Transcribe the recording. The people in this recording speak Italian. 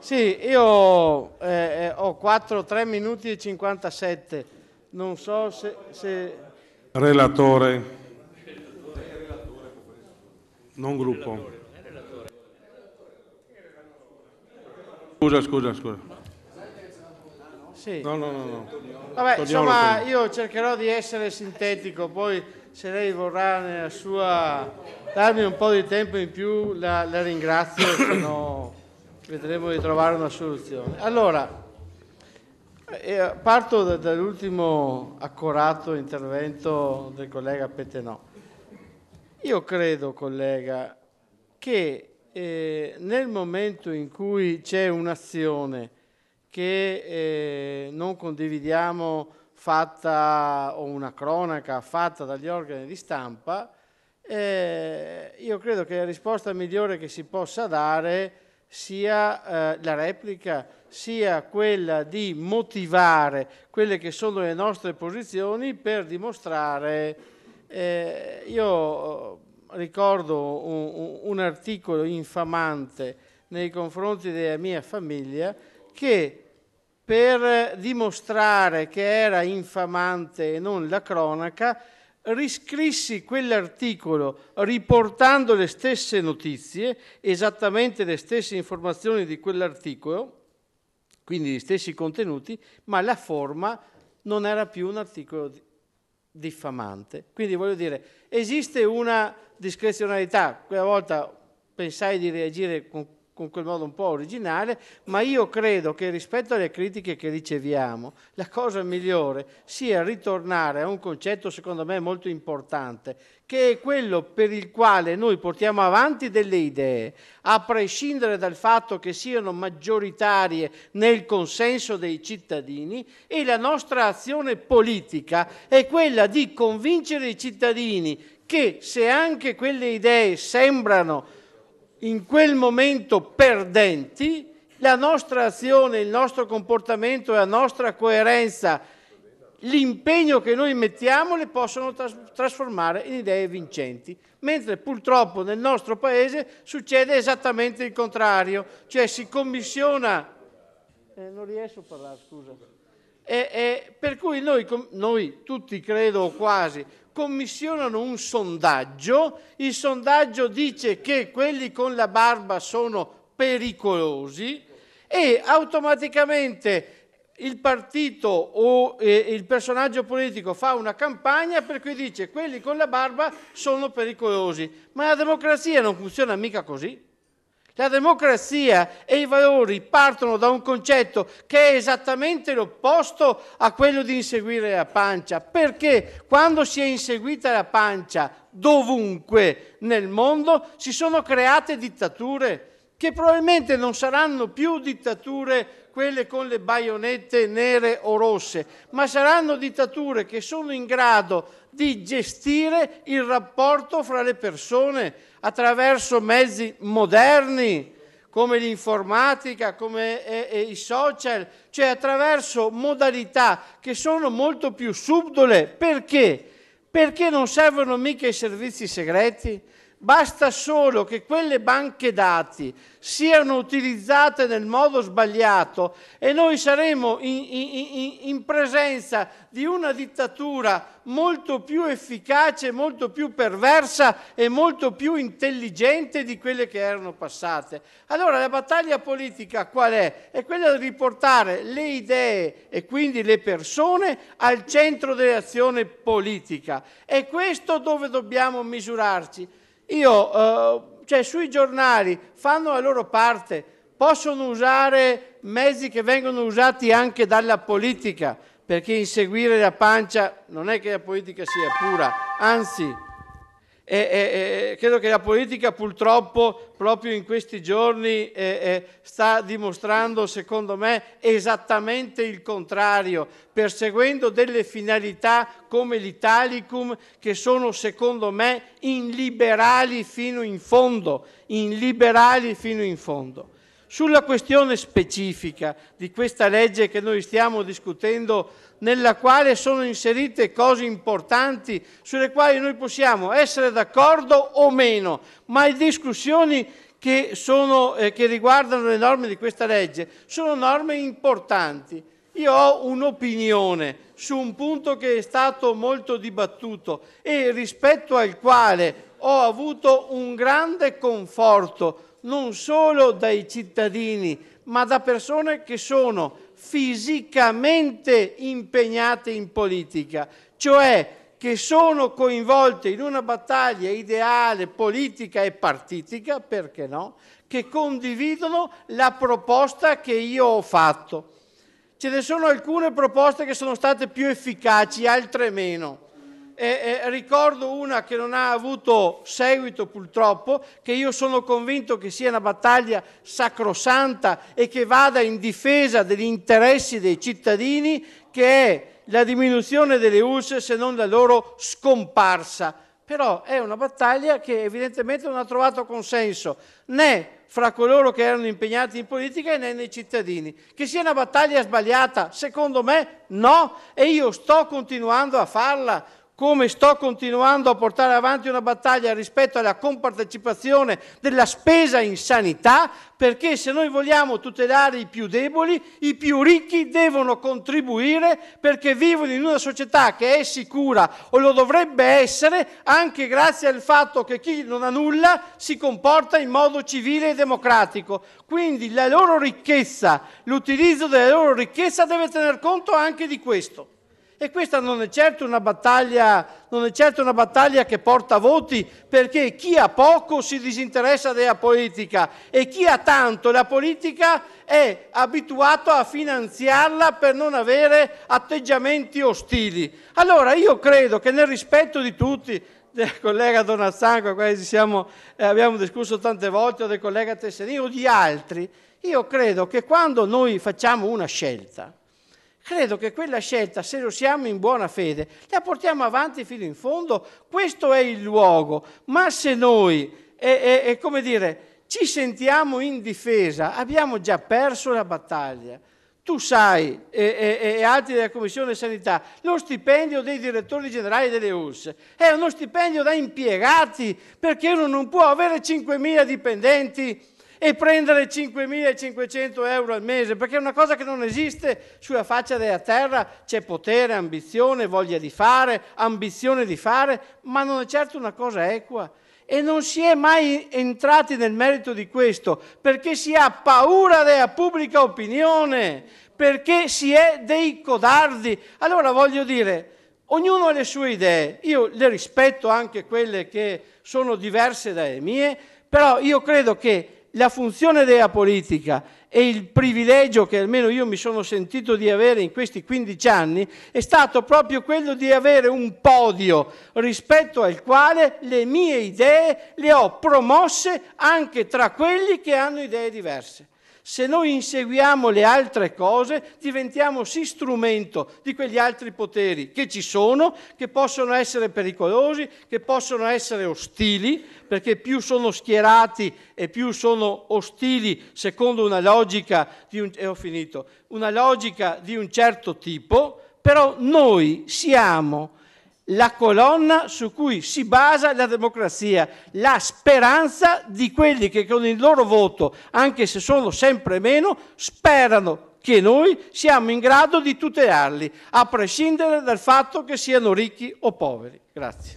Sì, io ho 3 minuti e 57, non so se... Relatore, non gruppo. Scusa. Sì. No. Vabbè, Torniamo insomma, alla io cercherò di essere sintetico, poi se lei vorrà nella sua darmi un po' di tempo in più la ringrazio, se no vedremo di trovare una soluzione. Allora, parto dall'ultimo accorato intervento del collega Pettenò. Io credo, collega, che nel momento in cui c'è un'azione che non condividiamo fatta, o una cronaca fatta dagli organi di stampa, io credo che la risposta migliore che si possa dare sia la replica, sia quella di motivare quelle che sono le nostre posizioni per dimostrare. Io ricordo un articolo infamante nei confronti della mia famiglia che, per dimostrare che era infamante e non la cronaca, riscrissi quell'articolo riportando le stesse notizie, esattamente le stesse informazioni di quell'articolo, quindi gli stessi contenuti, ma la forma non era più un articolo diffamante. Quindi voglio dire, esiste una discrezionalità. Quella volta pensai di reagire con quel modo un po' originale, ma io credo che rispetto alle critiche che riceviamo, la cosa migliore sia ritornare a un concetto secondo me molto importante, che è quello per il quale noi portiamo avanti delle idee, a prescindere dal fatto che siano maggioritarie nel consenso dei cittadini, e la nostra azione politica è quella di convincere i cittadini che, se anche quelle idee sembrano in quel momento perdenti, la nostra azione, il nostro comportamento, la nostra coerenza, l'impegno che noi mettiamo le possono trasformare in idee vincenti, mentre purtroppo nel nostro Paese succede esattamente il contrario, cioè si commissiona... non riesco a parlare, scusa. Per cui noi tutti, credo, o quasi, commissionano un sondaggio, il sondaggio dice che quelli con la barba sono pericolosi e automaticamente il partito o il personaggio politico fa una campagna per cui dice quelli con la barba sono pericolosi, ma la democrazia non funziona mica così. La democrazia e i valori partono da un concetto che è esattamente l'opposto a quello di inseguire la pancia, perché quando si è inseguita la pancia dovunque nel mondo si sono create dittature che probabilmente non saranno più dittature quelle con le baionette nere o rosse, ma saranno dittature che sono in grado di gestire il rapporto fra le persone attraverso mezzi moderni come l'informatica, come i social, cioè attraverso modalità che sono molto più subdole. Perché? Perché non servono mica i servizi segreti? Basta solo che quelle banche dati siano utilizzate nel modo sbagliato e noi saremo in presenza di una dittatura molto più efficace, molto più perversa e molto più intelligente di quelle che erano passate. Allora la battaglia politica qual è? È quella di riportare le idee e quindi le persone al centro dell'azione politica. È questo dove dobbiamo misurarci. Cioè sui giornali fanno la loro parte, possono usare mezzi che vengono usati anche dalla politica, perché inseguire la pancia non è che la politica sia pura, anzi credo che la politica purtroppo proprio in questi giorni sta dimostrando, secondo me, esattamente il contrario, perseguendo delle finalità come l'Italicum che sono, secondo me, illiberali fino in fondo, illiberali fino in fondo. Sulla questione specifica di questa legge che noi stiamo discutendo, nella quale sono inserite cose importanti sulle quali noi possiamo essere d'accordo o meno, ma le discussioni che riguardano le norme di questa legge sono norme importanti. Io ho un'opinione su un punto che è stato molto dibattuto e rispetto al quale ho avuto un grande conforto non solo dai cittadini, ma da persone che sono fisicamente impegnate in politica, cioè che sono coinvolte in una battaglia ideale, politica e partitica, perché no, che condividono la proposta che io ho fatto. Ce ne sono alcune proposte che sono state più efficaci, altre meno. Ricordo una che non ha avuto seguito purtroppo, che io sono convinto che sia una battaglia sacrosanta e che vada in difesa degli interessi dei cittadini, che è la diminuzione delle ULSS se non la loro scomparsa. Però è una battaglia che evidentemente non ha trovato consenso né fra coloro che erano impegnati in politica né nei cittadini. Che sia una battaglia sbagliata? Secondo me no, e io sto continuando a farla, come sto continuando a portare avanti una battaglia rispetto alla compartecipazione della spesa in sanità, perché se noi vogliamo tutelare i più deboli, i più ricchi devono contribuire perché vivono in una società che è sicura, o lo dovrebbe essere, anche grazie al fatto che chi non ha nulla si comporta in modo civile e democratico. Quindi la loro ricchezza, l'utilizzo della loro ricchezza deve tener conto anche di questo. E questa non è certo una battaglia che porta voti, perché chi ha poco si disinteressa della politica e chi ha tanto la politica è abituato a finanziarla per non avere atteggiamenti ostili. Allora io credo che nel rispetto di tutti, del collega Donazzan, con cui abbiamo discusso tante volte, o del collega Tesserini o di altri, io credo che quando noi facciamo una scelta, credo che quella scelta, se lo siamo in buona fede, la portiamo avanti fino in fondo. Questo è il luogo. Ma se noi, come dire, ci sentiamo in difesa, abbiamo già perso la battaglia. Tu sai, e altri della Commissione Sanità, lo stipendio dei direttori generali delle ULSS è uno stipendio da impiegati, perché uno non può avere 5.000 dipendenti e prendere 5.500 euro al mese, perché è una cosa che non esiste sulla faccia della terra. C'è potere, ambizione, voglia di fare, ambizione di fare, ma non è certo una cosa equa. E non si è mai entrati nel merito di questo, perché si ha paura della pubblica opinione, perché si è dei codardi. Allora voglio dire, ognuno ha le sue idee, io le rispetto anche quelle che sono diverse dalle mie, però io credo che la funzione della politica e il privilegio che almeno io mi sono sentito di avere in questi 15 anni è stato proprio quello di avere un podio rispetto al quale le mie idee le ho promosse anche tra quelli che hanno idee diverse. Se noi inseguiamo le altre cose, diventiamo sì strumento di quegli altri poteri che ci sono, che possono essere pericolosi, che possono essere ostili, perché più sono schierati e più sono ostili secondo una logica una logica di un certo tipo, però noi siamo la colonna su cui si basa la democrazia, la speranza di quelli che con il loro voto, anche se sono sempre meno, sperano che noi siamo in grado di tutelarli, a prescindere dal fatto che siano ricchi o poveri. Grazie.